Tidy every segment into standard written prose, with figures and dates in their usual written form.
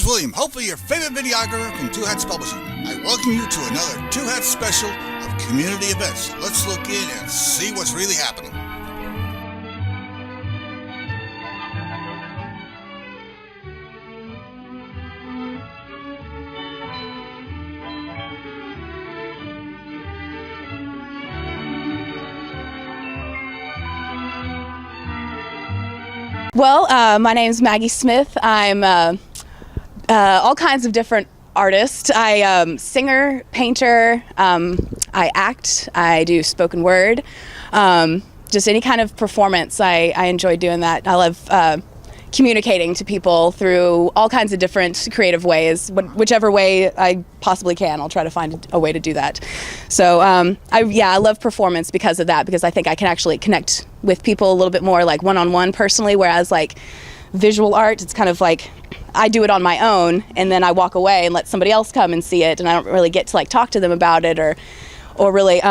William, hopefully your favorite videographer from Two Hats Publishing. I welcome you to another Two Hats special of community events. Let's look in and see what's really happening. Well, my name is Maggie Smith. I'm all kinds of different artists. I singer, painter, I act, I do spoken word, just any kind of performance. I enjoy doing that. I love communicating to people through all kinds of different creative ways. Whichever way I possibly can, I'll try to find a way to do that. So I love performance because of that, because I think I can actually connect with people a little bit more like one-on-one personally, whereas like visual art, it's kind of like I do it on my own and then I walk away and let somebody else come and see it, and I don't really get to like talk to them about it or really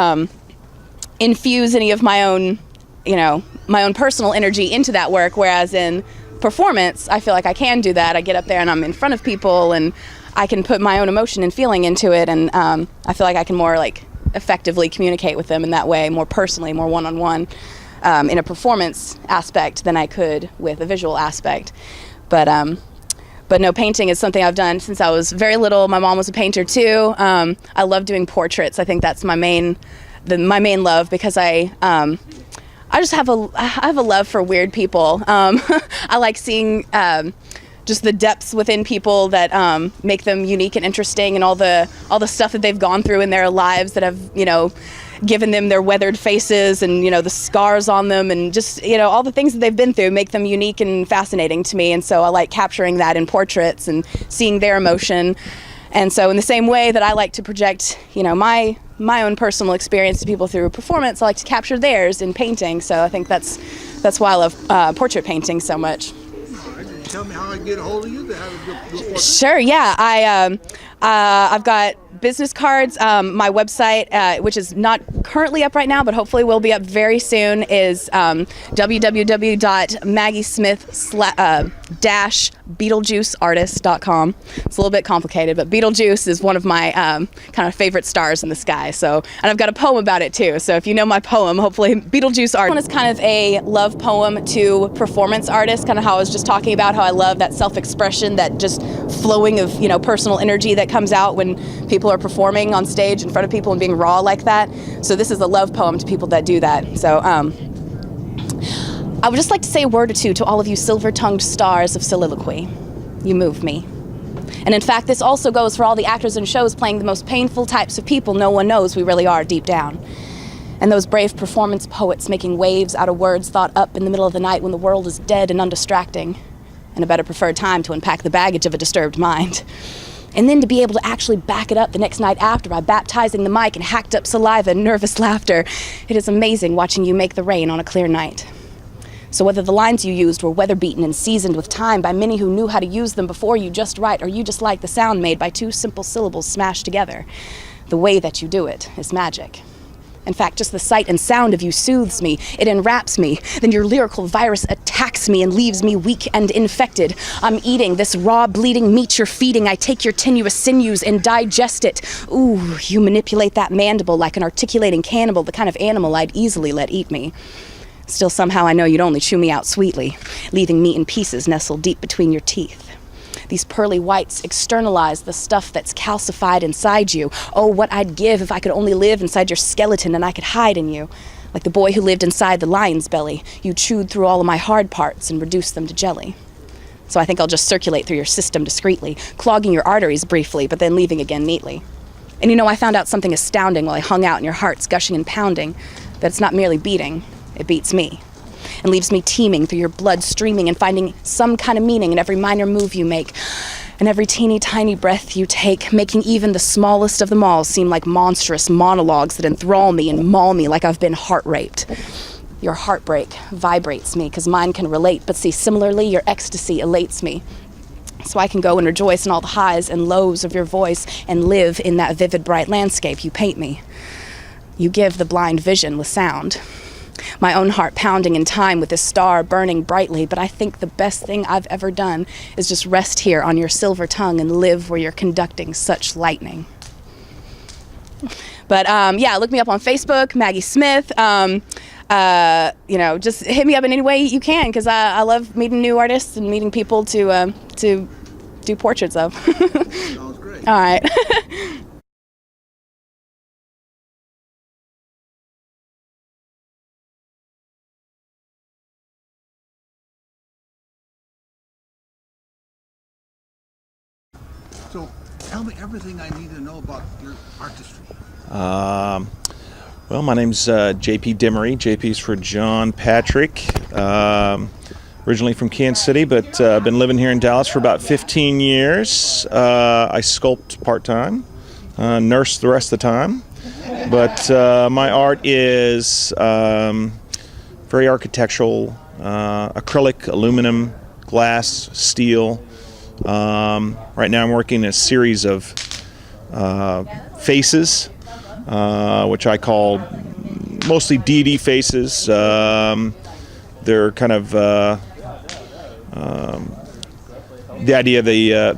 infuse any of my own, my own personal energy into that work. Whereas in performance, I feel like I can do that. I get up there and I'm in front of people and I can put my own emotion and feeling into it, and I feel like I can more like effectively communicate with them in that way, more personally, more one-on-one in a performance aspect than I could with a visual aspect. But no, painting is something I've done since I was very little. My mom was a painter too. I love doing portraits. I think that's my main love, because I just have a love for weird people. I like seeing just the depths within people that make them unique and interesting, and all the stuff that they've gone through in their lives that have given them their weathered faces and the scars on them, and just all the things that they've been through make them unique and fascinating to me. And so I like capturing that in portraits and seeing their emotion. And so in the same way that I like to project my own personal experience to people through performance, I like to capture theirs in painting. So I think that's why I love portrait painting so much. Tell me how I get a hold of you to have a good portrait. Sure, yeah. I've got business cards. My website, which is not currently up right now, but hopefully will be up very soon, is www.maggiesmith-beetlejuiceartist.com. It's a little bit complicated, but Beetlejuice is one of my kind of favorite stars in the sky. So, and I've got a poem about it too. So if you know my poem, hopefully Beetlejuice Art. This one is kind of a love poem to performance artists, kind of how I was just talking about how I love that self-expression, that just flowing of personal energy that comes out when people are performing on stage in front of people and being raw like that. So this is a love poem to people that do that. So I would just like to say a word or two to all of you silver-tongued stars of soliloquy. You move me. And in fact, this also goes for all the actors in shows playing the most painful types of people no one knows we really are deep down. And those brave performance poets making waves out of words thought up in the middle of the night when the world is dead and undistracting, and a better preferred time to unpack the baggage of a disturbed mind. And then to be able to actually back it up the next night after by baptizing the mic in hacked up saliva and nervous laughter. It is amazing watching you make the rain on a clear night. So whether the lines you used were weather-beaten and seasoned with time by many who knew how to use them before you just right, or you just like the sound made by two simple syllables smashed together, the way that you do it is magic. In fact, just the sight and sound of you soothes me. It enwraps me. Then your lyrical virus attacks me and leaves me weak and infected. I'm eating this raw, bleeding meat you're feeding. I take your tenuous sinews and digest it. Ooh, you manipulate that mandible like an articulating cannibal, the kind of animal I'd easily let eat me. Still, somehow I know you'd only chew me out sweetly, leaving me in pieces nestled deep between your teeth. These pearly whites externalize the stuff that's calcified inside you. Oh, what I'd give if I could only live inside your skeleton and I could hide in you. Like the boy who lived inside the lion's belly. You chewed through all of my hard parts and reduced them to jelly. So I think I'll just circulate through your system discreetly, clogging your arteries briefly, but then leaving again neatly. And I found out something astounding while I hung out in your hearts gushing and pounding, that it's not merely beating, it beats me. And leaves me teeming through your blood streaming and finding some kind of meaning in every minor move you make and every teeny tiny breath you take, making even the smallest of them all seem like monstrous monologues that enthrall me and maul me like I've been heart-raped. Your heartbreak vibrates me because mine can relate, but see, similarly, your ecstasy elates me. So I can go and rejoice in all the highs and lows of your voice and live in that vivid, bright landscape you paint me. You give the blind vision with sound. my own heart pounding in time with this star burning brightly. But I think the best thing I've ever done is just rest here on your silver tongue and live where you're conducting such lightning. But yeah, look me up on Facebook, Maggie Smith. Just hit me up in any way you can, because I love meeting new artists and meeting people to do portraits of. Sounds great. All right. So tell me everything I need to know about your artistry. Well, my name's JP Dimery. JP's for John Patrick. Originally from Kansas City, but I've been living here in Dallas for about 15 years. I sculpt part-time, nurse the rest of the time. But my art is very architectural, acrylic, aluminum, glass, steel. Right now I'm working a series of faces, which I call mostly deity faces. They're kind of the idea of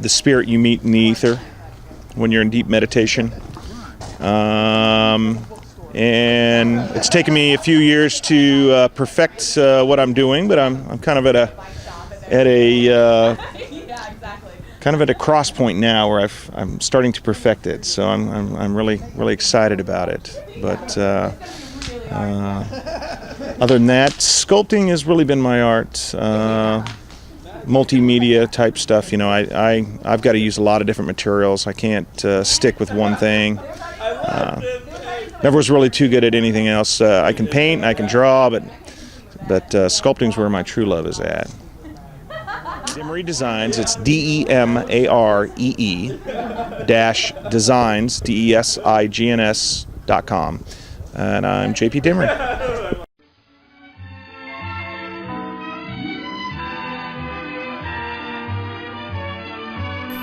the spirit you meet in the ether when you're in deep meditation. And it's taken me a few years to perfect what I'm doing, but I'm kind of at a cross point now where I'm starting to perfect it. So I'm really excited about it. But other than that, sculpting has really been my art. Multimedia type stuff. I've got to use a lot of different materials. I can't stick with one thing. Never was really too good at anything else. I can paint, I can draw, but sculpting's where my true love is at. Dimery Designs. It's DEMAREE -designs DESIGNS.com, and I'm JP Dimery.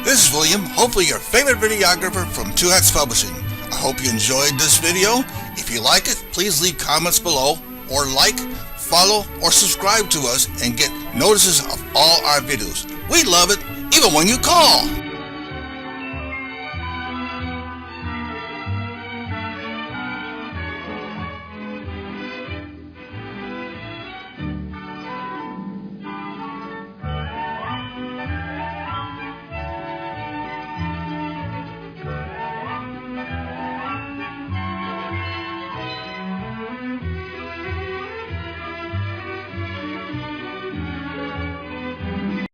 This is William, hopefully your favorite videographer from Two Hats Publishing. I hope you enjoyed this video. If you like it, please leave comments below, or like, follow, or subscribe to us and get notices of all our videos. We love it, even when you call.